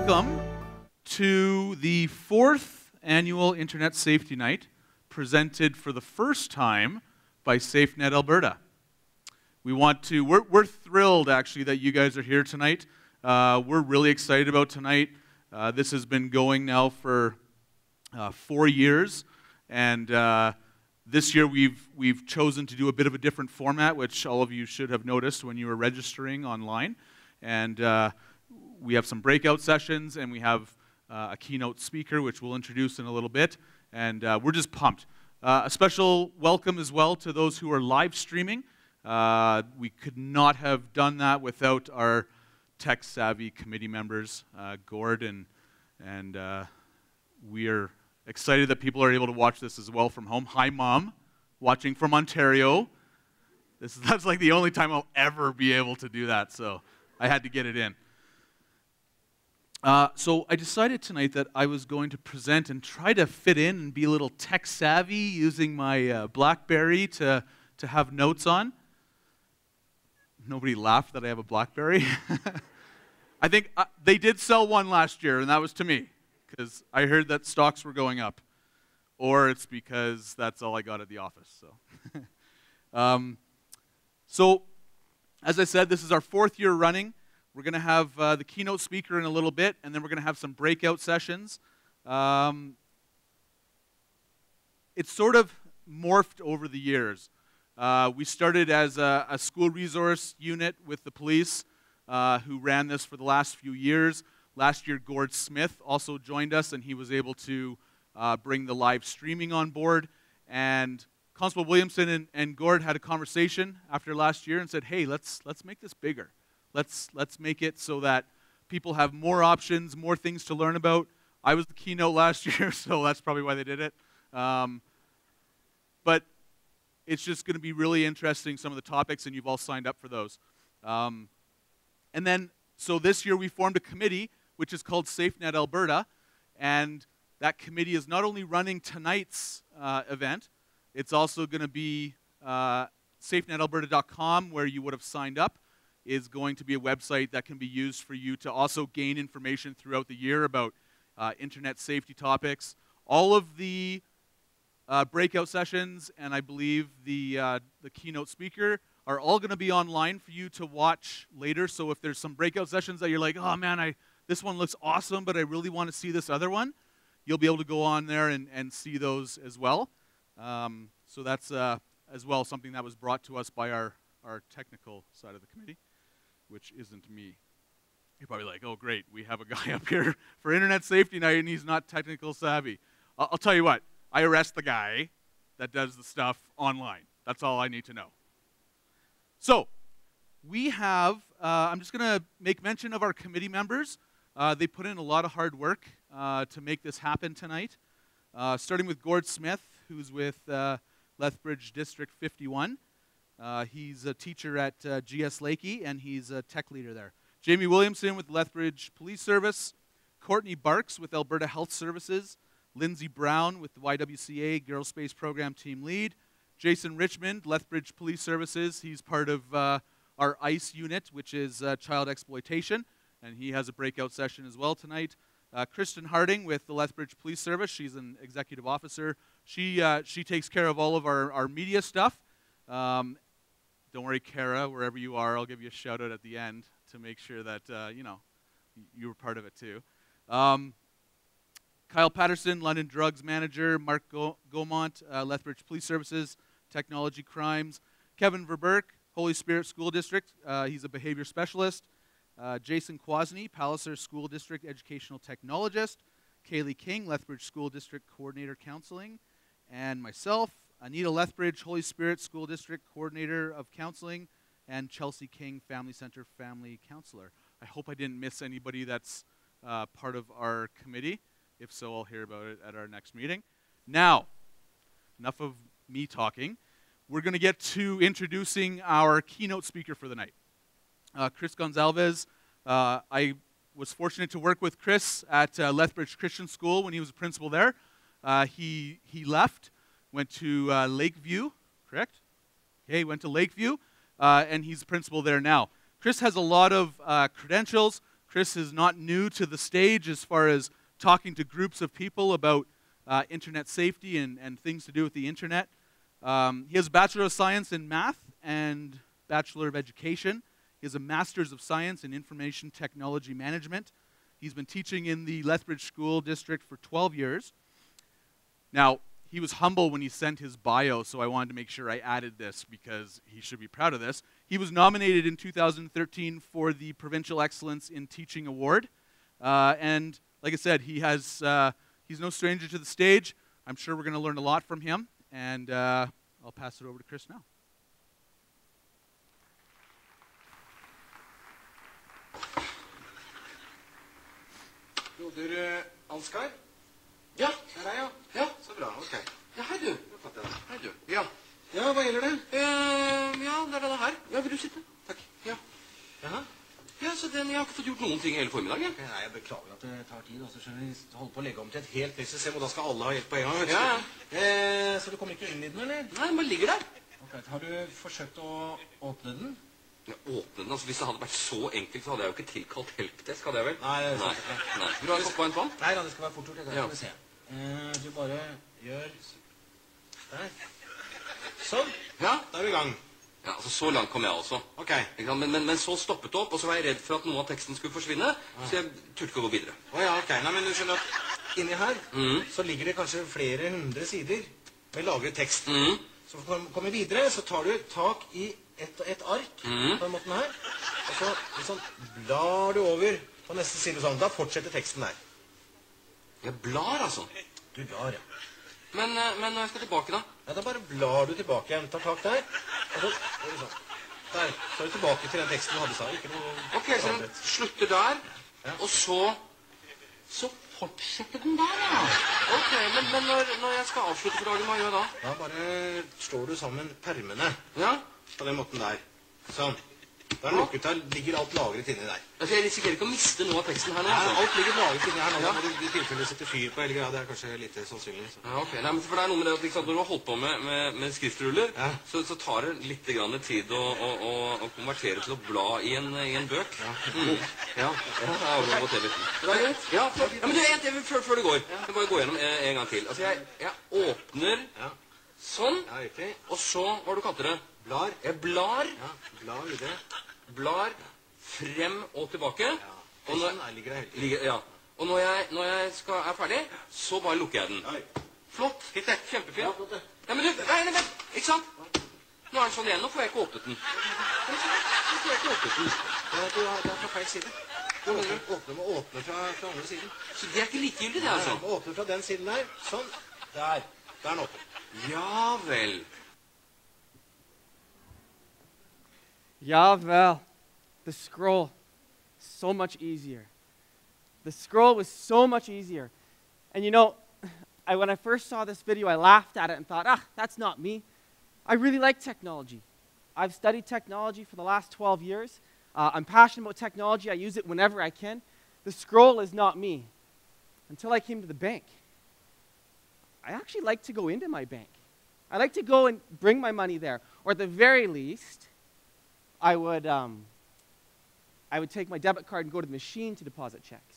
welcome to the 4th annual Internet Safety Night, presented for the first time by Safenet Alberta. We're thrilled actually that you guys are here tonight. We're really excited about tonight. This has been going now for 4 years, and this year we've chosen to do a bit of a different format, which all of you should have noticed when you were registering online. And we have some breakout sessions, and we have a keynote speaker, which we'll introduce in a little bit. And we're just pumped. A special welcome as well to those who are live streaming. We could not have done that without our tech-savvy committee members, Gord, and we are excited that people are able to watch this as well from home. Hi, Mom, watching from Ontario. That's like the only time I'll ever be able to do that, so I had to get it in. So I decided tonight that I was going to present and try to fit in and be a little tech-savvy using my BlackBerry to have notes on. Nobody laughed that I have a BlackBerry. I think they did sell one last year, and that was to me, because I heard that stocks were going up. Or it's because that's all I got at the office. So, as I said, this is our 4th year running. We're going to have the keynote speaker in a little bit, and then we're going to have some breakout sessions. It's sort of morphed over the years. We started as a school resource unit with the police, who ran this for the last few years. Last year, Gord Smith also joined us, and he was able to bring the live streaming on board. And Constable Williamson and Gord had a conversation after last year and said, hey, let's make this bigger. Let's make it so that people have more options, more things to learn about. I was the keynote last year, so that's probably why they did it. But it's just going to be really interesting, some of the topics, and you've all signed up for those. And then, so this year we formed a committee, which is called Safenet Alberta, and that committee is not only running tonight's event, it's also going to be safenetalberta.com, where you would have signed up, is going to be a website that can be used for you to also gain information throughout the year about internet safety topics. All of the breakout sessions, and I believe the keynote speaker, are all going to be online for you to watch later. So if there's some breakout sessions that you're like, oh man, this one looks awesome, but I really want to see this other one, you'll be able to go on there and see those as well. So that's as well something that was brought to us by our technical side of the committee, which isn't me. You're probably like, oh great, we have a guy up here for Internet Safety Night and he's not technical savvy. I'll tell you what, I arrest the guy that does the stuff online. That's all I need to know. So, we have, I'm just going to make mention of our committee members. They put in a lot of hard work to make this happen tonight. Starting with Gord Smith, who's with Lethbridge District 51. He's a teacher at GS Lakey, and he's a tech leader there. Jamie Williamson with Lethbridge Police Service. Courtney Barks with Alberta Health Services. Lindsay Brown with the YWCA Girls Space Program Team Lead. Jason Richmond, Lethbridge Police Services. He's part of our ICE unit, which is child exploitation, and he has a breakout session as well tonight. Kristen Harding with the Lethbridge Police Service. She's an executive officer. She takes care of all of our media stuff. Don't worry, Kara, wherever you are, I'll give you a shout out at the end to make sure that you were part of it too. Kyle Patterson, London Drugs Manager. Mark Gaumont, Lethbridge Police Services, Technology Crimes. Kevin Verberk, Holy Spirit School District. He's a behavior specialist. Jason Kwasny, Palliser School District Educational Technologist. Kaylee King, Lethbridge School District Coordinator Counseling. And myself, Anita Lethbridge, Holy Spirit School District Coordinator of Counseling. And Chelsea King, Family Center Family Counselor. I hope I didn't miss anybody that's part of our committee. If so, I'll hear about it at our next meeting. Now, enough of me talking. We're going to get to introducing our keynote speaker for the night. Chris Gonzalez. I was fortunate to work with Chris at Lethbridge Christian School when he was a principal there. He left, went to Lakeview, correct? Okay, he went to Lakeview, and he's a principal there now. Chris has a lot of credentials. Chris is not new to the stage as far as talking to groups of people about internet safety and things to do with the internet. He has a Bachelor of Science in Math and Bachelor of Education. He has a Master's of Science in Information Technology Management. He's been teaching in the Lethbridge School District for 12 years. Now, he was humble when he sent his bio, so I wanted to make sure I added this because he should be proud of this. He was nominated in 2013 for the Provincial Excellence in Teaching Award. And like I said, he's no stranger to the stage. I'm sure we're going to learn a lot from him. And I'll pass it over to Chris now. Broder Ansgar? Ja, det er jeg, ja. Ja, så bra, ok. Ja, hei du. Hei du. Ja. Ja, hva gjelder det? Ja, det er denne her. Ja, vil du sitte? Takk. Ja. Jaha. Ja, så jeg har ikke fått gjort noen ting hele formiddagen. Okay, nei, jeg beklager at det tar tid. Altså, skjønner vi holder på å legge om til et helt nytt system, og da skal alle ha hjelp på en gang. Ja. Så du kommer ikke inn i den, eller? Nei, den bare ligger der. Ok, har du forsøkt å åpne den? Ja, åpne den? Altså, hvis det hadde vært så enkelt, så hadde jeg jo ikke tilkalt helpdesk, hadde jeg vel? Nei, det er sant. Nei. Vil du ha en kopp og en pann? Nei, da, det skal være fort gjort. Det kan vi se. Du bare gjør der. Sånn. Ja, da er vi i gang. Ja, altså så langt kom jeg også. Ok. Men så stoppet det opp, og så var jeg redd for at noe av teksten skulle forsvinne, så jeg turte ikke å gå videre. Åja, ok. Nei, men du skjønner at inni her, så ligger det kanskje flere 100 sider med lagret tekst. Så for å komme videre, så tar du tak i et ark på den måten her, og så liksom blar du over på neste side sånn. Da fortsetter teksten der. Jeg blar, altså? Du blar, ja. Men når jeg skal tilbake, da? Ja, da bare blar du tilbake igjen. Tar tak der, og så sånn. Der, så er du tilbake til den teksten du hadde sa. Ikke noe... Ok, så den slutter der, og så fortsetter den der, ja. Ok, men når jeg skal avslutte for dagen, hva gjør jeg da? Da bare slår du sammen permene. Ja? På den måten der. Sånn. Da er lukket der, ligger alt lagret inni der. Altså, jeg risikerer ikke å miste noe av teksten her nå. Nei, alt ligger lagret inni her nå. Da må du i tilfelle sette fyr på, eller det er kanskje litt sannsynlig. Så. Ja, ok. Nei, men for det er noe med det at når du har holdt på med skriftruller, så tar det litt grann tid å konvertere til å bla i en bøk. Ja. Det er greit. Ja, men du, før du går, jeg må bare gå gjennom en gang til. Altså, jeg åpner sånn, og så, hva du kalte det? Blar. Jeg blar. Ja, blar i det. Blar frem og tilbake. Ja, og sånn ligger det helt. Ja. Og når jeg er ferdig, så bare lukker jeg den. Oi. Flott. Kjempefint. Ja, flott det. Ja, men du, vent. Ikke sant? Nå er den sånn igjen, nå får jeg ikke åpnet den. Nå får jeg ikke åpnet den. Det er fra feil side. Du må åpne fra andre siden. Så det er ikke likegyldig det, altså? Nei, åpne fra den siden der. Sånn. Der. Der er den åpen. Ja vel. Yeah, well, the scroll, so much easier. The scroll was so much easier. And you know, when I first saw this video, I laughed at it and thought, that's not me. I really like technology. I've studied technology for the last 12 years. I'm passionate about technology. I use it whenever I can. The scroll is not me. Until I came to the bank. I actually like to go into my bank. I like to go and bring my money there. Or at the very least, I would take my debit card and go to the machine to deposit checks.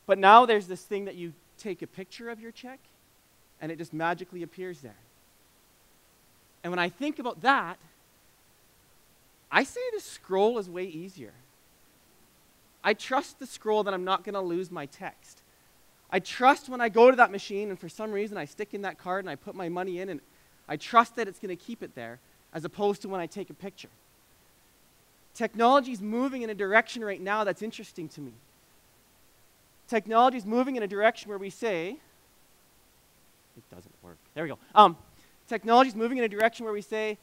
But now there's this thing that you take a picture of your check, and it just magically appears there. And when I think about that, I say the scroll is way easier. I trust the scroll that I'm not going to lose my text. I trust when I go to that machine, and for some reason I stick in that card and I put my money in, and I trust that it's going to keep it there, as opposed to when I take a picture. Technology is moving in a direction right now that's interesting to me. Technology is moving in a direction where we say, it doesn't work. There we go. Technology is moving in a direction where we say,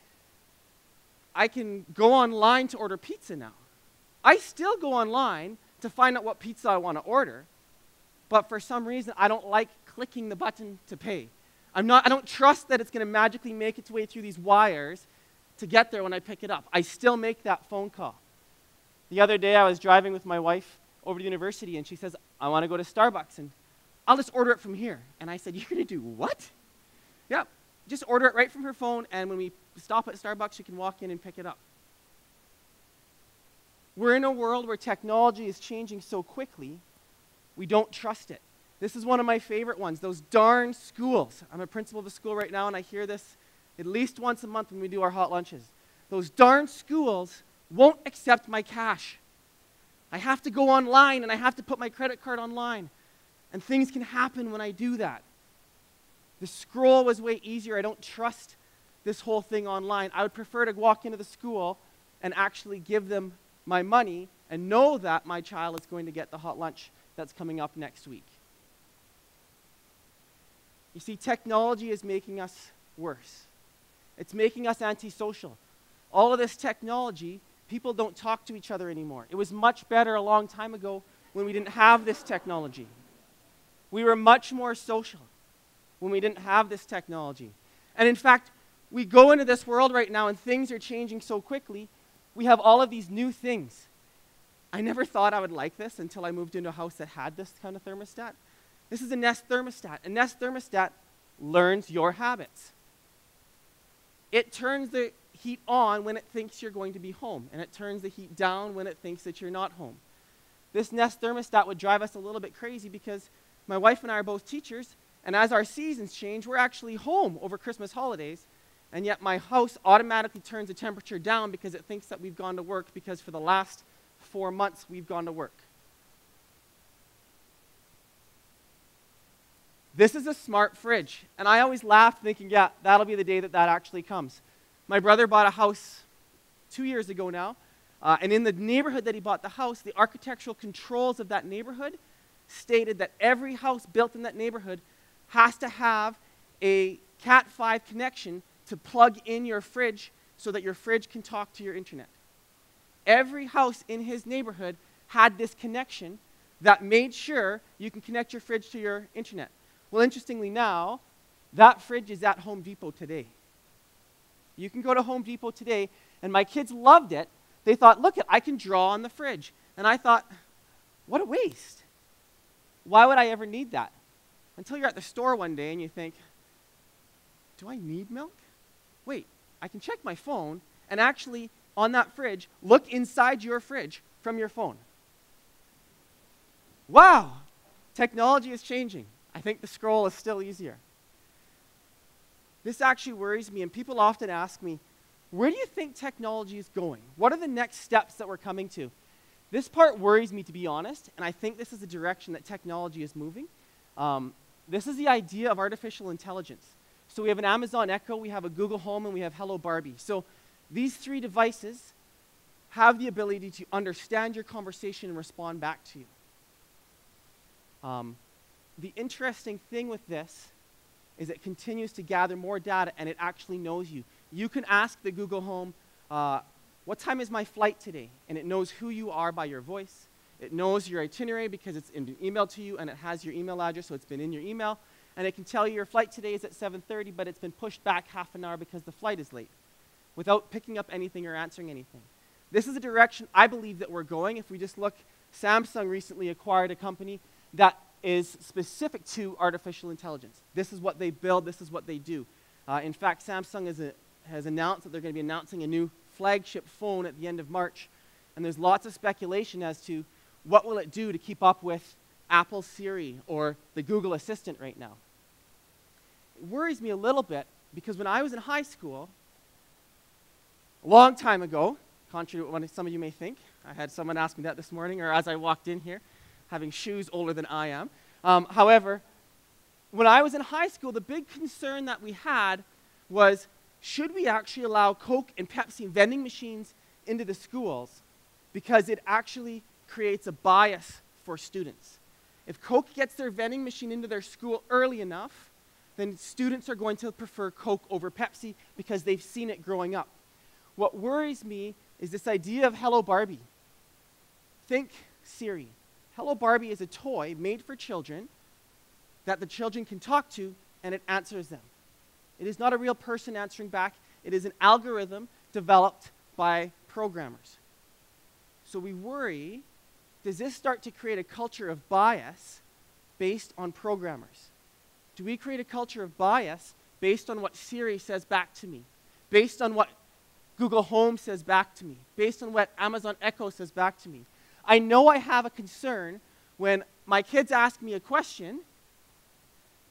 I can go online to order pizza now. I still go online to find out what pizza I want to order, but for some reason I don't like clicking the button to pay. I don't trust that it's going to magically make its way through these wires to get there when I pick it up. I still make that phone call. The other day I was driving with my wife over to university, and she says, I want to go to Starbucks, and I'll just order it from here. And I said, you're going to do what? Yeah, just order it right from her phone, and when we stop at Starbucks, she can walk in and pick it up. We're in a world where technology is changing so quickly, we don't trust it. This is one of my favorite ones, those darn schools. I'm a principal of a school right now, and I hear this at least once a month when we do our hot lunches. Those darn schools won't accept my cash. I have to go online, and I have to put my credit card online. And things can happen when I do that. The scroll was way easier. I don't trust this whole thing online. I would prefer to walk into the school and actually give them my money and know that my child is going to get the hot lunch that's coming up next week. You see, technology is making us worse. It's making us antisocial. All of this technology, people don't talk to each other anymore. It was much better a long time ago when we didn't have this technology. We were much more social when we didn't have this technology. And in fact, we go into this world right now and things are changing so quickly. We have all of these new things. I never thought I would like this until I moved into a house that had this kind of thermostat. This is a Nest thermostat. A Nest thermostat learns your habits. It turns the heat on when it thinks you're going to be home, and it turns the heat down when it thinks that you're not home. This Nest thermostat would drive us a little bit crazy because my wife and I are both teachers, and as our seasons change, we're actually home over Christmas holidays, and yet my house automatically turns the temperature down because it thinks that we've gone to work because for the last 4 months we've gone to work. This is a smart fridge, and I always laughed thinking, yeah, that'll be the day that that actually comes. My brother bought a house 2 years ago now, and in the neighborhood that he bought the house, the architectural controls of that neighborhood stated that every house built in that neighborhood has to have a Cat 5 connection to plug in your fridge so that your fridge can talk to your internet. Every house in his neighborhood had this connection that made sure you can connect your fridge to your internet. Well, interestingly now, that fridge is at Home Depot today. You can go to Home Depot today, and my kids loved it. They thought, look, I can draw on the fridge. And I thought, what a waste. Why would I ever need that? Until you're at the store one day and you think, do I need milk? Wait, I can check my phone and actually, on that fridge, look inside your fridge from your phone. Wow, technology is changing. I think the scroll is still easier. This actually worries me, and people often ask me, where do you think technology is going? What are the next steps that we're coming to? This part worries me, to be honest, and I think this is the direction that technology is moving. This is the idea of artificial intelligence. So we have an Amazon Echo, we have a Google Home, and we have Hello Barbie. So these three devices have the ability to understand your conversation and respond back to you. The interesting thing with this is it continues to gather more data, and it actually knows you. You can ask the Google Home, what time is my flight today? And it knows who you are by your voice. It knows your itinerary because it's in email to you, and it has your email address, so it's been in your email. And it can tell you your flight today is at 7:30, but it's been pushed back half an hour because the flight is late, without picking up anything or answering anything. This is a direction I believe that we're going. If we just look, Samsung recently acquired a company that is specific to artificial intelligence. This is what they build. This is what they do. In fact, Samsung has announced that they're going to be announcing a new flagship phone at the end of March. And there's lots of speculation as to what will it do to keep up with Apple Siri or the Google Assistant right now. It worries me a little bit because when I was in high school, a long time ago, contrary to what some of you may think, I had someone ask me that this morning, or as I walked in here, having shoes older than I am. However, when I was in high school, the big concern that we had was, should we actually allow Coke and Pepsi vending machines into the schools? Because it actually creates a bias for students. If Coke gets their vending machine into their school early enough, then students are going to prefer Coke over Pepsi because they've seen it growing up. What worries me is this idea of Hello Barbie. Think Siri. Hello Barbie is a toy made for children that the children can talk to, and it answers them. It is not a real person answering back. It is an algorithm developed by programmers. So we worry, does this start to create a culture of bias based on programmers? Do we create a culture of bias based on what Siri says back to me? Based on what Google Home says back to me, based on what Amazon Echo says back to me. I know I have a concern when my kids ask me a question,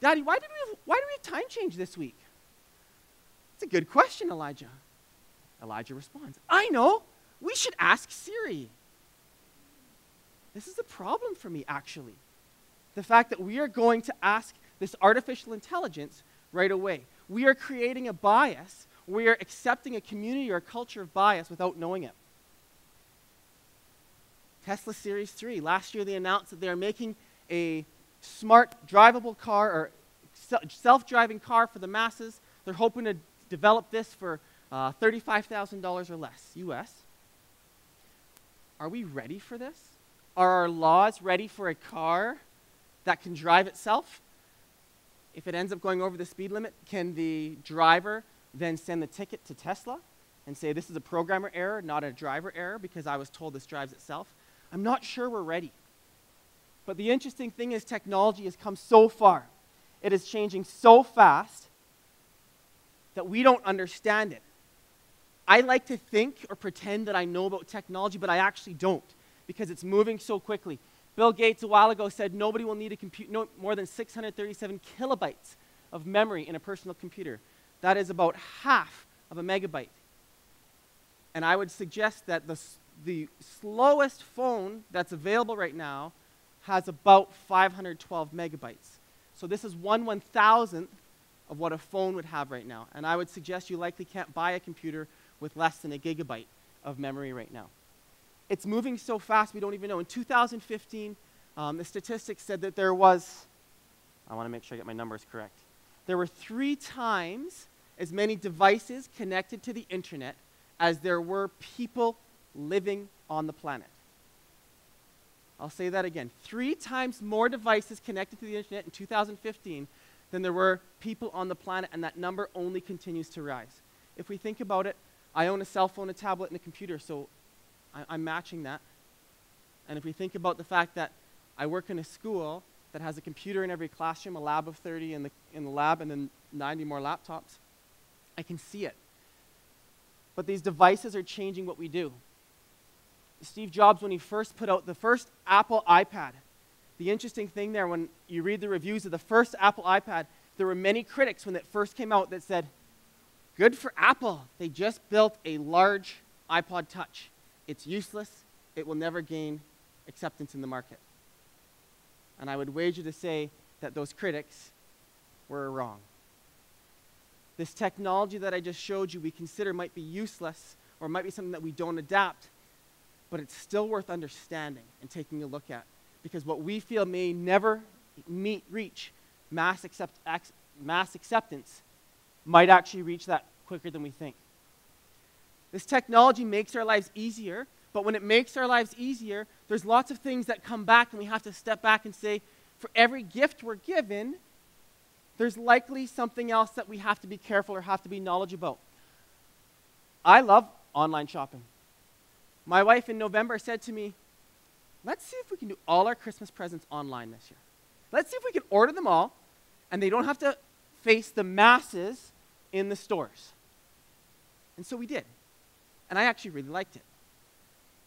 Daddy, why do we have time change this week? It's a good question, Elijah. Elijah responds, I know. We should ask Siri. This is a problem for me, actually. The fact that we are going to ask this artificial intelligence right away. We are creating a bias. We are accepting a community or a culture of bias without knowing it. Tesla Series 3. Last year they announced that they are making a smart drivable car or self-driving car for the masses. They're hoping to develop this for $35,000 or less, US. Are we ready for this? Are our laws ready for a car that can drive itself? If it ends up going over the speed limit, can the driver then send the ticket to Tesla and say this is a programmer error, not a driver error, because I was told this drives itself? I'm not sure we're ready. But the interesting thing is technology has come so far. It is changing so fast that we don't understand it. I like to think or pretend that I know about technology, but I actually don't, because it's moving so quickly. Bill Gates a while ago said nobody will need no more than 637 kilobytes of memory in a personal computer. That is about half of a megabyte. And I would suggest that the slowest phone that's available right now has about 512 megabytes. So this is 1/1000th of what a phone would have right now. And I would suggest you likely can't buy a computer with less than a gigabyte of memory right now. It's moving so fast we don't even know. In 2015, the statistics said that there was, I want to make sure I get my numbers correct, there were 3 times as many devices connected to the internet as there were people living on the planet. I'll say that again. 3 times more devices connected to the internet in 2015 than there were people on the planet, and that number only continues to rise. If we think about it, I own a cell phone, a tablet, and a computer, so I'm matching that. And if we think about the fact that I work in a school that has a computer in every classroom, a lab of 30 in the lab, and then 90 more laptops, I can see it. But these devices are changing what we do. Steve Jobs, when he first put out the first Apple iPad, the interesting thing there, when you read the reviews of the first Apple iPad, there were many critics when it first came out that said, good for Apple. They just built a large iPod Touch. It's useless. It will never gain acceptance in the market. And I would wager to say that those critics were wrong. This technology that I just showed you we consider might be useless or might be something that we don't adapt, but it's still worth understanding and taking a look at, because what we feel may never reach mass acceptance might actually reach that quicker than we think. This technology makes our lives easier, but when it makes our lives easier, there's lots of things that come back, and we have to step back and say, for every gift we're given, there's likely something else that we have to be careful or have to be knowledgeable about. I love online shopping. My wife in November said to me, let's see if we can do all our Christmas presents online this year. Let's see if we can order them all, and they don't have to face the masses in the stores. And so we did. And I actually really liked it.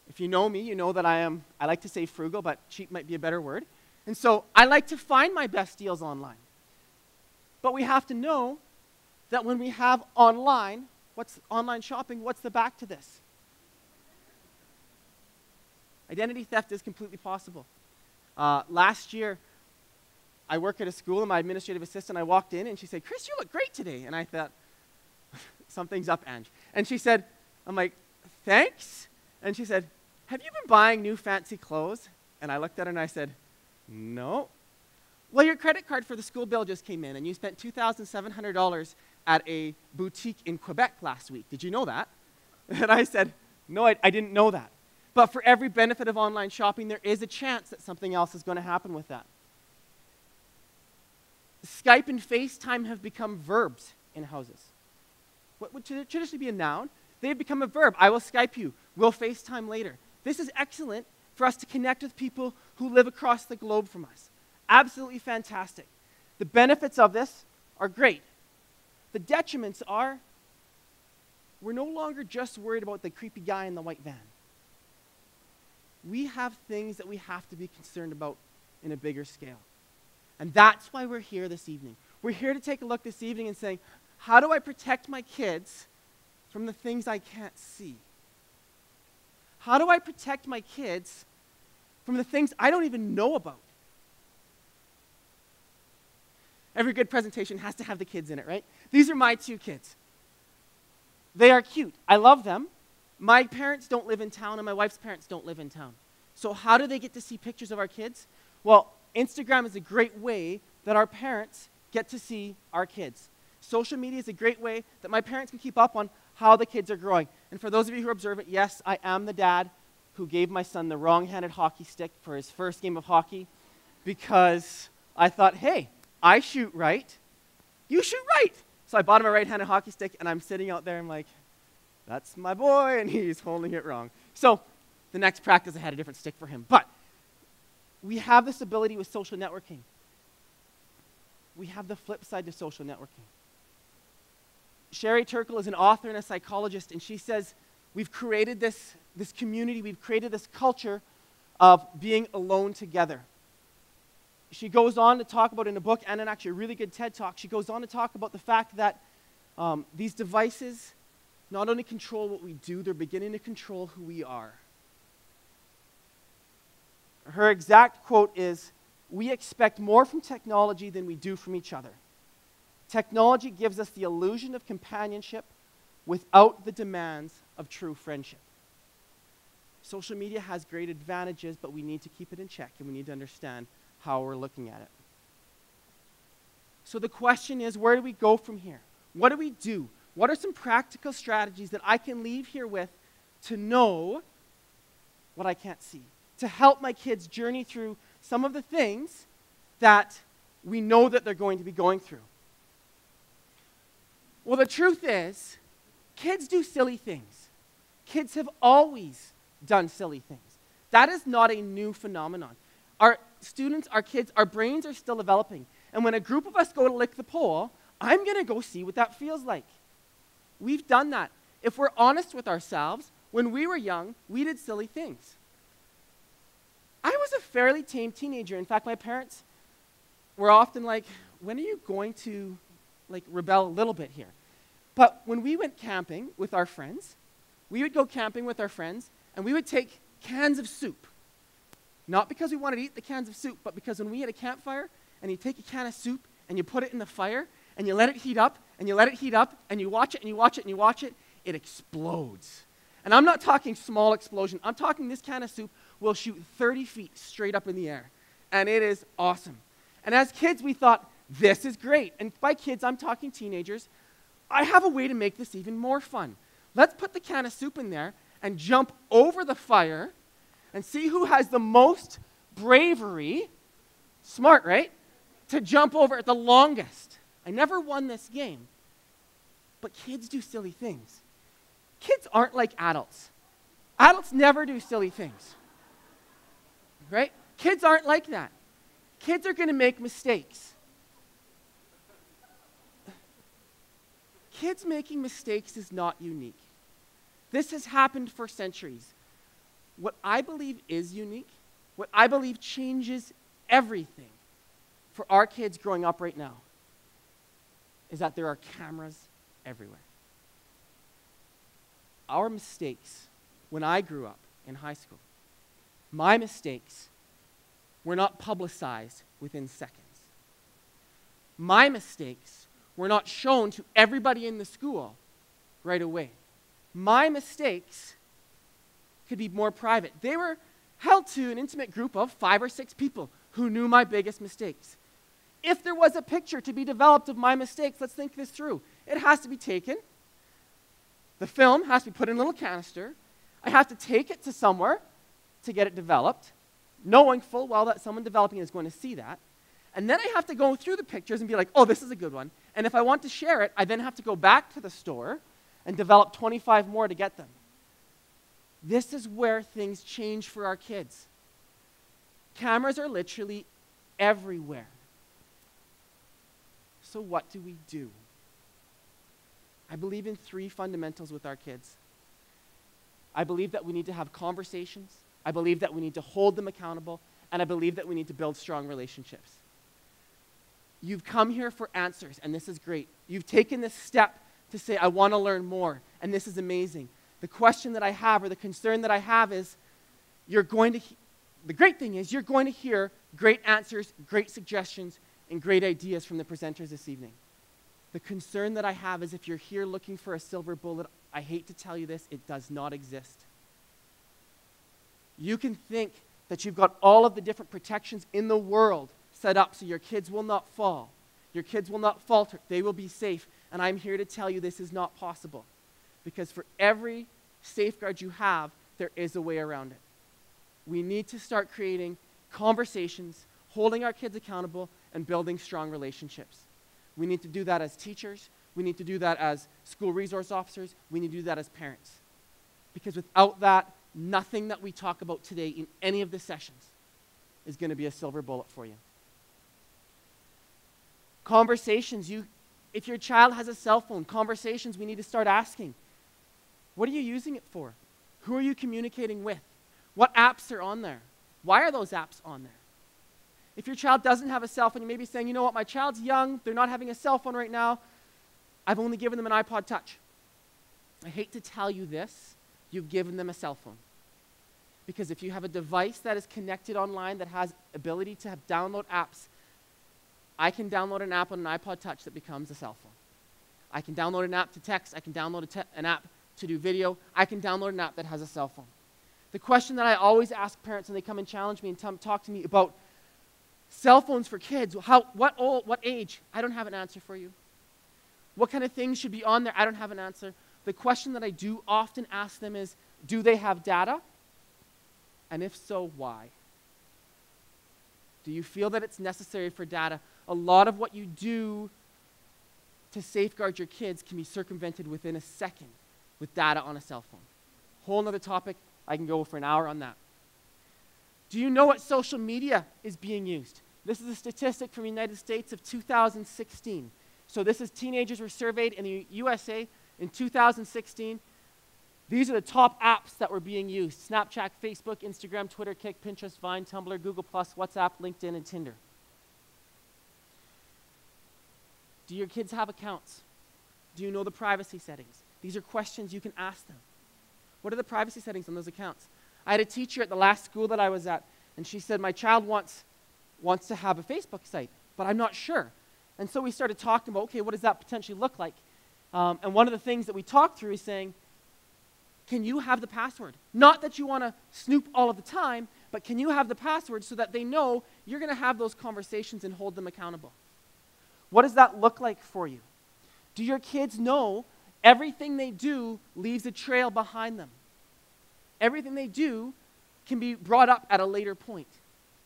If you know me, you know that I like to say frugal, but cheap might be a better word. And so I like to find my best deals online. But we have to know that when we have online shopping, what's the back to this? Identity theft is completely possible. Last year, I work at a school, and my administrative assistant, I walked in, and she said, Chris, you look great today. And I thought, something's up, Ange. And she said, I'm like, thanks. And she said, have you been buying new fancy clothes? And I looked at her and I said, no. Well, your credit card for the school bill just came in, and you spent $2,700 at a boutique in Quebec last week. Did you know that? And I said, no, I didn't know that. But for every benefit of online shopping, there is a chance that something else is going to happen with that. Skype and FaceTime have become verbs in houses. What would traditionally be a noun, they've become a verb. I will Skype you. We'll FaceTime later. This is excellent for us to connect with people who live across the globe from us. Absolutely fantastic. The benefits of this are great. The detriments are we're no longer just worried about the creepy guy in the white van. We have things that we have to be concerned about in a bigger scale. And that's why we're here this evening. We're here to take a look this evening and saying, how do I protect my kids from the things I can't see? How do I protect my kids from the things I don't even know about? Every good presentation has to have the kids in it, right? These are my two kids. They are cute. I love them. My parents don't live in town, and my wife's parents don't live in town. So how do they get to see pictures of our kids? Well, Instagram is a great way that our parents get to see our kids. Social media is a great way that my parents can keep up on how the kids are growing. And for those of you who are observant, yes, I am the dad who gave my son the wrong-handed hockey stick for his first game of hockey because I thought, hey, I shoot right, you shoot right. So I bought him a right-handed hockey stick, and I'm sitting out there, I'm like, that's my boy, and he's holding it wrong. So the next practice, I had a different stick for him. But we have this ability with social networking. We have the flip side to social networking. Sherry Turkle is an author and a psychologist, and she says, we've created this community, we've created this culture of being alone together. She goes on to talk about in a book and in actually a really good TED Talk, she goes on to talk about the fact that these devices not only control what we do, they're beginning to control who we are. Her exact quote is, "We expect more from technology than we do from each other. Technology gives us the illusion of companionship without the demands of true friendship." Social media has great advantages, but we need to keep it in check, and we need to understand how we're looking at it. So the question is, where do we go from here? What do we do? What are some practical strategies that I can leave here with to know what I can't see? To help my kids journey through some of the things that we know that they're going to be going through. Well, the truth is, kids do silly things. Kids have always done silly things. That is not a new phenomenon. Our students, our kids, our brains are still developing. And when a group of us go to lick the pole, I'm going to go see what that feels like. We've done that. If we're honest with ourselves, when we were young, we did silly things. I was a fairly tame teenager. In fact, my parents were often like, when are you going to rebel a little bit here? But when we went camping with our friends, we would go camping with our friends, and we would take cans of soup. Not because we wanted to eat the cans of soup, but because when we had a campfire, and you take a can of soup, and you put it in the fire, and you let it heat up, and you let it heat up, and you watch it, and you watch it, and you watch it, it explodes. And I'm not talking small explosion. I'm talking this can of soup will shoot 30 feet straight up in the air. And it is awesome. And as kids, we thought, this is great. And by kids, I'm talking teenagers. I have a way to make this even more fun. Let's put the can of soup in there and jump over the fire and see who has the most bravery, smart, right, to jump over it the longest. I never won this game. But kids do silly things. Kids aren't like adults. Adults never do silly things. Right? Kids aren't like that. Kids are going to make mistakes. Kids making mistakes is not unique. This has happened for centuries. What I believe is unique, what I believe changes everything for our kids growing up right now, is that there are cameras everywhere. Our mistakes, when I grew up in high school, my mistakes were not publicized within seconds. My mistakes were not shown to everybody in the school right away. My mistakes could be more private. They were held to an intimate group of 5 or 6 people who knew my biggest mistakes. If there was a picture to be developed of my mistakes, let's think this through. It has to be taken. The film has to be put in a little canister. I have to take it to somewhere to get it developed, knowing full well that someone developing it is going to see that. And then I have to go through the pictures and be like, oh, this is a good one. And if I want to share it, I then have to go back to the store and develop 25 more to get them. This is where things change for our kids. Cameras are literally everywhere. So what do we do? I believe in 3 fundamentals with our kids. I believe that we need to have conversations. I believe that we need to hold them accountable. And I believe that we need to build strong relationships. You've come here for answers, and this is great. You've taken this step to say, I want to learn more, and this is amazing. The question that I have, or the concern that I have is, the great thing is, you're going to hear great answers, great suggestions, and great ideas from the presenters this evening. The concern that I have is if you're here looking for a silver bullet, I hate to tell you this, it does not exist. You can think that you've got all of the different protections in the world set up so your kids will not fall. Your kids will not falter. They will be safe. And I'm here to tell you this is not possible. Because for every safeguard you have, there is a way around it. We need to start creating conversations, holding our kids accountable, and building strong relationships. We need to do that as teachers. We need to do that as school resource officers. We need to do that as parents. Because without that, nothing that we talk about today in any of the sessions is going to be a silver bullet for you. Conversations, if your child has a cell phone, conversations we need to start asking. What are you using it for? Who are you communicating with? What apps are on there? Why are those apps on there? If your child doesn't have a cell phone, you may be saying, you know what, my child's young, they're not having a cell phone right now. I've only given them an iPod Touch. I hate to tell you this, you've given them a cell phone. Because if you have a device that is connected online that has ability to download apps, I can download an app on an iPod Touch that becomes a cell phone. I can download an app to text. I can download an app to do video. I can download an app that has a cell phone. The question that I always ask parents when they come and challenge me and talk to me about cell phones for kids, what age? I don't have an answer for you. What kind of things should be on there? I don't have an answer. The question that I do often ask them is, do they have data? And if so, why? Do you feel that it's necessary for data? A lot of what you do to safeguard your kids can be circumvented within a second with data on a cell phone. Whole other topic. I can go for an hour on that. Do you know what social media is being used? This is a statistic from the United States of 2016. So this is teenagers were surveyed in the USA in 2016. These are the top apps that were being used: Snapchat, Facebook, Instagram, Twitter, Kik, Pinterest, Vine, Tumblr, Google+, WhatsApp, LinkedIn, and Tinder. Do your kids have accounts? Do you know the privacy settings? These are questions you can ask them. What are the privacy settings on those accounts? I had a teacher at the last school that I was at, and she said, my child wants to have a Facebook site, but I'm not sure. And so we started talking about, okay, what does that potentially look like? And one of the things that we talked through is saying, can you have the password? Not that you want to snoop all of the time, but can you have the password so that they know you're going to have those conversations and hold them accountable? What does that look like for you? Do your kids know everything they do leaves a trail behind them? Everything they do can be brought up at a later point.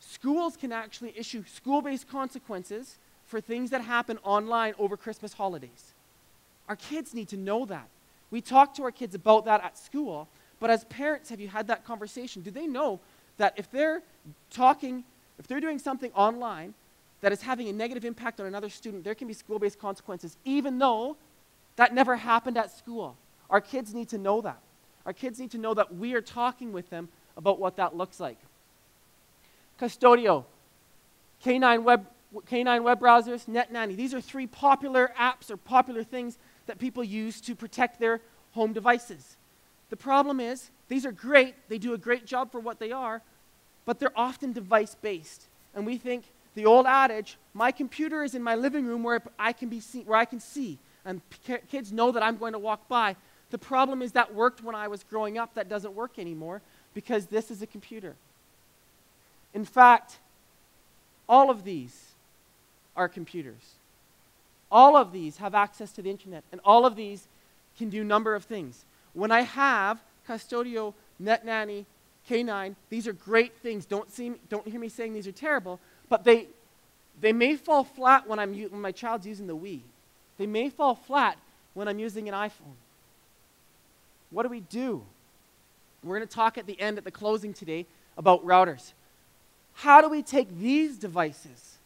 Schools can actually issue school-based consequences for things that happen online over Christmas holidays. Our kids need to know that. We talk to our kids about that at school, but as parents, have you had that conversation? Do they know that if they're doing something online that is having a negative impact on another student, there can be school-based consequences, even though that never happened at school? Our kids need to know that. Our kids need to know that we are talking with them about what that looks like. Custodio, K9 web browsers, NetNanny. These are 3 popular apps or popular things that people use to protect their home devices. The problem is, these are great, they do a great job for what they are, but they're often device-based. And we think the old adage, my computer is in my living room where I can see, and kids know that I'm going to walk by. The problem is that worked when I was growing up. That doesn't work anymore because this is a computer. In fact, all of these are computers. All of these have access to the internet, and all of these can do a number of things. When I have Custodio, NetNanny, K9, these are great things. Don't hear me saying these are terrible, but they may fall flat when my child's using the Wii. They may fall flat when I'm using an iPhone. What do we do? We're going to talk at the end, at the closing today, about routers. How do we take these devices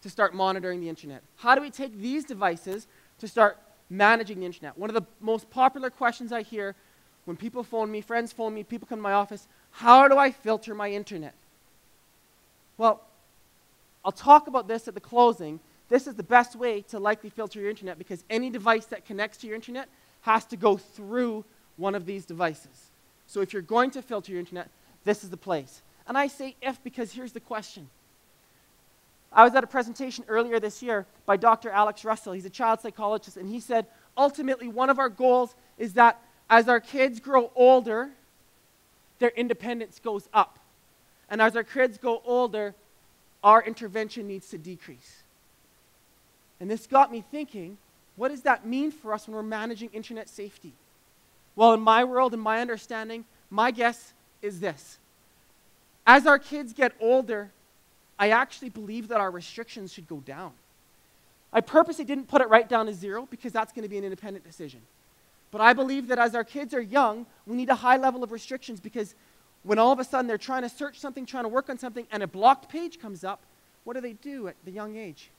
to start monitoring the internet? How do we take these devices to start managing the internet. One of the most popular questions I hear when people phone me, friends phone me, people come to my office, how do I filter my internet? Well, I'll talk about this at the closing. This is the best way to likely filter your internet because any device that connects to your internet has to go through one of these devices. So if you're going to filter your internet, this is the place. And I say if because here's the question. I was at a presentation earlier this year by Dr. Alex Russell. He's a child psychologist, and he said, ultimately, one of our goals is that as our kids grow older, their independence goes up. And as our kids go older, our intervention needs to decrease. And this got me thinking, what does that mean for us when we're managing internet safety? Well, in my world, in my understanding, my guess is this. As our kids get older, I actually believe that our restrictions should go down. I purposely didn't put it right down to 0 because that's going to be an independent decision. But I believe that as our kids are young, we need a high level of restrictions because when all of a sudden they're trying to search something, trying to work on something, and a blocked page comes up, what do they do at the young age?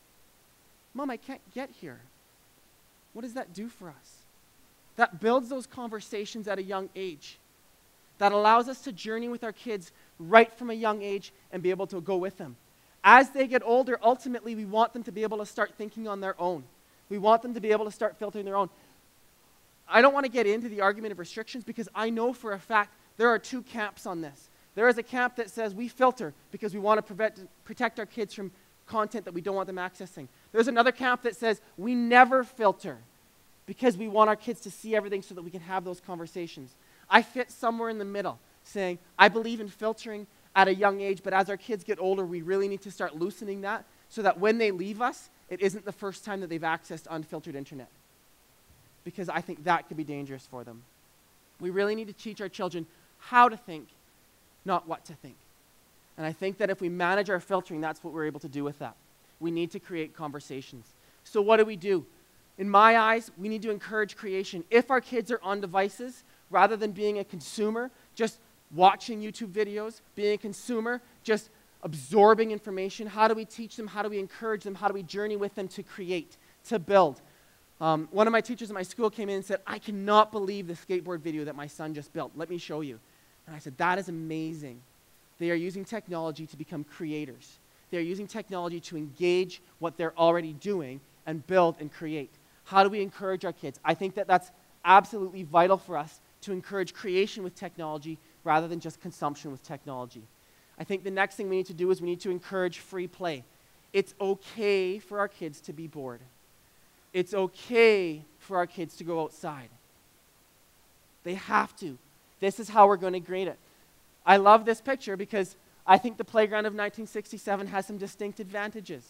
Mom, I can't get here. What does that do for us? That builds those conversations at a young age. That allows us to journey with our kids right from a young age and be able to go with them. As they get older, ultimately, we want them to be able to start thinking on their own. We want them to be able to start filtering their own. I don't want to get into the argument of restrictions because I know for a fact there are two camps on this. There is a camp that says we filter because we want to protect our kids from content that we don't want them accessing. There's another camp that says we never filter because we want our kids to see everything so that we can have those conversations. I fit somewhere in the middle, saying I believe in filtering at a young age, but as our kids get older, we really need to start loosening that so that when they leave us, it isn't the first time that they've accessed unfiltered internet. Because I think that could be dangerous for them. We really need to teach our children how to think, not what to think. And I think that if we manage our filtering, that's what we're able to do with that. We need to create conversations. So what do? In my eyes, we need to encourage creation. If our kids are on devices, rather than being a consumer, just watching YouTube videos, being a consumer, just absorbing information, how do we teach them? How do we encourage them? How do we journey with them to create, to build? One of my teachers at my school came in and said, I cannot believe the skateboard video that my son just built. Let me show you. And I said, that is amazing. They are using technology to become creators. They are using technology to engage what they're already doing and build and create. How do we encourage our kids? I think that that's absolutely vital for us to encourage creation with technology rather than just consumption with technology. I think the next thing we need to do is we need to encourage free play. It's okay for our kids to be bored. It's okay for our kids to go outside. They have to. This is how we're going to grade it. I love this picture because I think the playground of 1967 has some distinct advantages.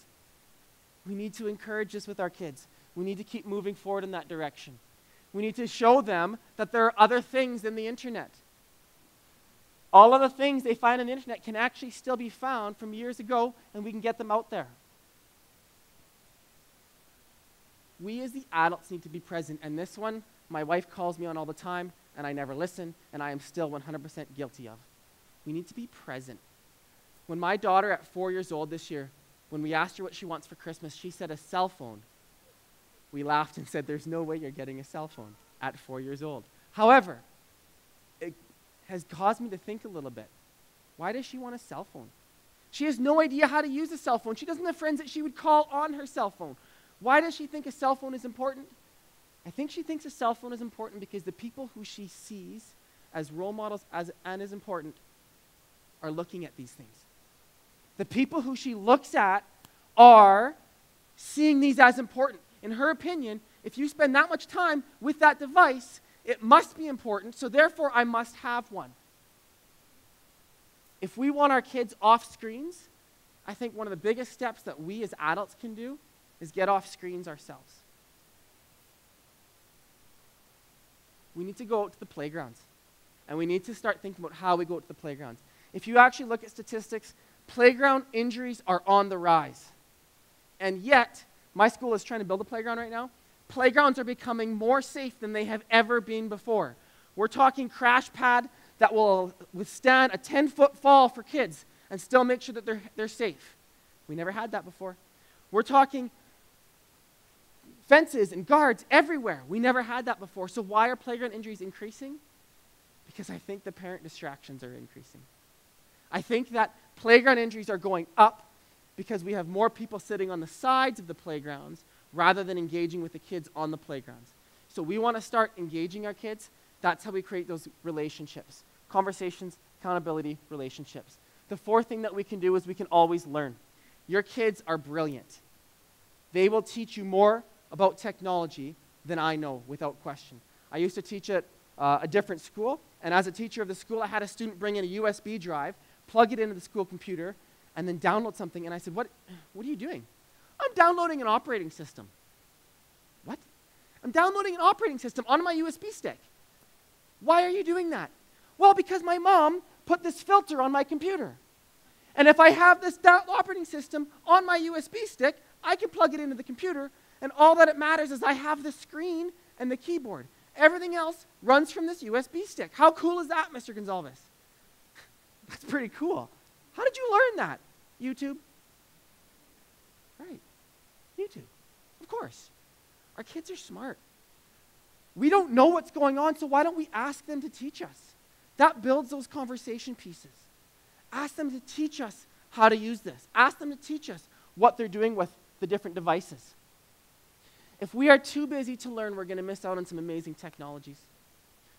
We need to encourage this with our kids. We need to keep moving forward in that direction. We need to show them that there are other things than the internet. All of the things they find on the internet can actually still be found from years ago, and we can get them out there. We as the adults need to be present, and this one, my wife calls me on all the time, and I never listen, and I am still 100% guilty of. We need to be present. When my daughter at 4 years old this year, when we asked her what she wants for Christmas, she said a cell phone. We laughed and said, there's no way you're getting a cell phone at 4 years old. However, it has caused me to think a little bit. Why does she want a cell phone? She has no idea how to use a cell phone. She doesn't have friends that she would call on her cell phone. Why does she think a cell phone is important? I think she thinks a cell phone is important because the people who she sees as role models and as important are looking at these things. The people who she looks at are seeing these as important. In her opinion, if you spend that much time with that device, it must be important, so therefore I must have one. If we want our kids off screens, I think one of the biggest steps that we as adults can do is get off screens ourselves. We need to go out to the playgrounds, and we need to start thinking about how we go to the playgrounds. If you actually look at statistics, playground injuries are on the rise. And yet, my school is trying to build a playground right now. Playgrounds are becoming more safe than they have ever been before. We're talking crash pad that will withstand a 10-foot fall for kids and still make sure that they're safe. We never had that before. We're talking fences and guards everywhere. We never had that before. So why are playground injuries increasing? Because I think the parent distractions are increasing. I think that playground injuries are going up because we have more people sitting on the sides of the playgrounds rather than engaging with the kids on the playgrounds. So we want to start engaging our kids. That's how we create those relationships. Conversations, accountability, relationships. The fourth thing that we can do is we can always learn. Your kids are brilliant. They will teach you more about technology than I know, without question. I used to teach at a different school, and as a teacher of the school, I had a student bring in a USB drive, plug it into the school computer, and then download something. And I said, what are you doing? I'm downloading an operating system. What? I'm downloading an operating system on my USB stick. Why are you doing that? Well, because my mom put this filter on my computer. And if I have this operating system on my USB stick, I can plug it into the computer, and all that it matters is I have the screen and the keyboard. Everything else runs from this USB stick. How cool is that, Mr. Gonzalez? That's pretty cool. How did you learn that? YouTube? Right. YouTube. Of course. Our kids are smart. We don't know what's going on, so why don't we ask them to teach us? That builds those conversation pieces. Ask them to teach us how to use this. Ask them to teach us what they're doing with the different devices. If we are too busy to learn, we're going to miss out on some amazing technologies.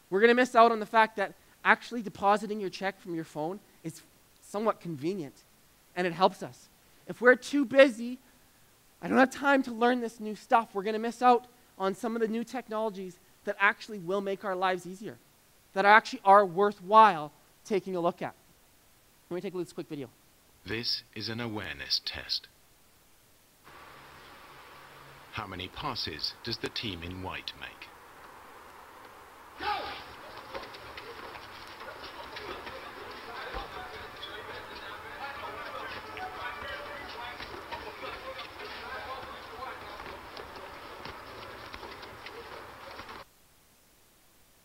We're going to miss out on the fact that actually depositing your check from your phone is somewhat convenient, and it helps us. If we're too busy, I don't have time to learn this new stuff, we're going to miss out on some of the new technologies that actually will make our lives easier, that actually are worthwhile taking a look at. Let me take a look at this quick video. This is an awareness test. How many passes does the team in white make? Go!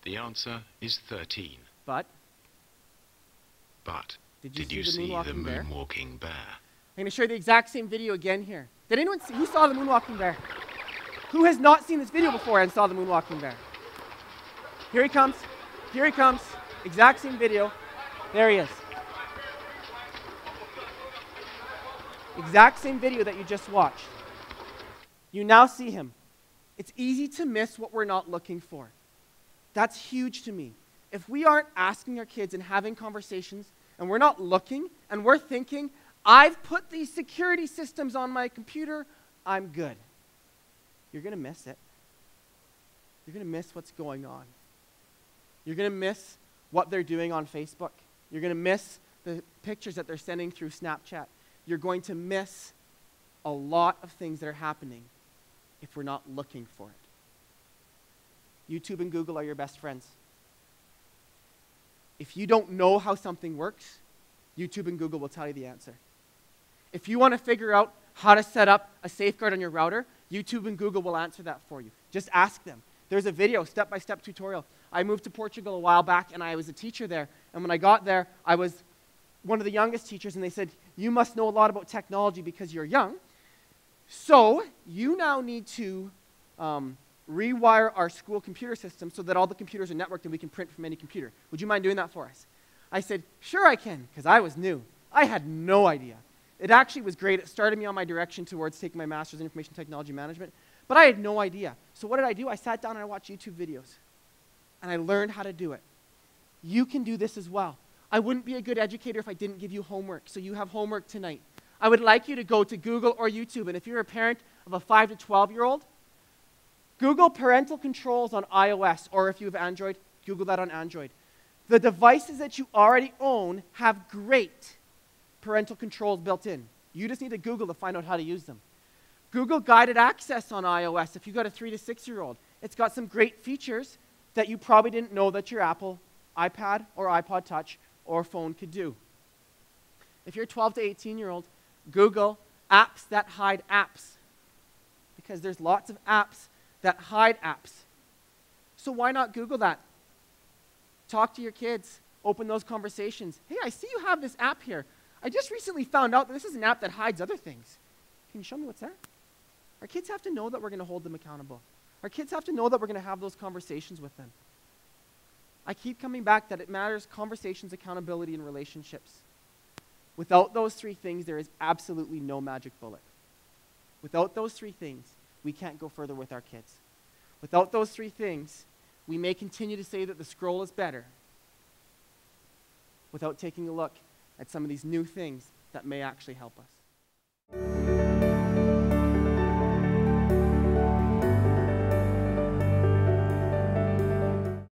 The answer is 13. But did you see the moonwalking bear? I'm going to show you the exact same video again here. Did anyone see, who saw the moonwalking bear? Who has not seen this video before and saw the moonwalking bear? Here he comes. Here he comes. Exact same video. There he is. Exact same video that you just watched. You now see him. It's easy to miss what we're not looking for. That's huge to me. If we aren't asking our kids and having conversations, and we're not looking, and we're thinking, I've put these security systems on my computer, I'm good. You're going to miss it. You're going to miss what's going on. You're going to miss what they're doing on Facebook. You're going to miss the pictures that they're sending through Snapchat. You're going to miss a lot of things that are happening if we're not looking for it. YouTube and Google are your best friends. If you don't know how something works, YouTube and Google will tell you the answer. If you want to figure out how to set up a safeguard on your router, YouTube and Google will answer that for you. Just ask them. There's a video, step-by-step tutorial. I moved to Portugal a while back, and I was a teacher there. And when I got there, I was one of the youngest teachers, and they said, you must know a lot about technology because you're young. So you now need to rewire our school computer system so that all the computers are networked and we can print from any computer. Would you mind doing that for us? I said, sure I can, because I was new. I had no idea. It actually was great. It started me on my direction towards taking my master's in information technology management, but I had no idea. So what did I do? I sat down and I watched YouTube videos, and I learned how to do it. You can do this as well. I wouldn't be a good educator if I didn't give you homework, so you have homework tonight. I would like you to go to Google or YouTube, and if you're a parent of a 5 to 12-year-old, Google parental controls on iOS, or if you have Android, Google that on Android. The devices that you already own have great parental controls built in. You just need to Google to find out how to use them. Google Guided Access on iOS, if you've got a 3 to 6-year-old, it's got some great features that you probably didn't know that your Apple iPad or iPod Touch or phone could do. If you're a 12 to 18-year-old, Google apps that hide apps, because there's lots of apps that hide apps. So why not Google that? Talk to your kids. Open those conversations. Hey, I see you have this app here. I just recently found out that this is an app that hides other things. Can you show me what's there? Our kids have to know that we're going to hold them accountable. Our kids have to know that we're going to have those conversations with them. I keep coming back that it matters: conversations, accountability, and relationships. Without those three things, there is absolutely no magic bullet. Without those three things, we can't go further with our kids. Without those three things, we may continue to say that the scroll is better without taking a look at some of these new things that may actually help us.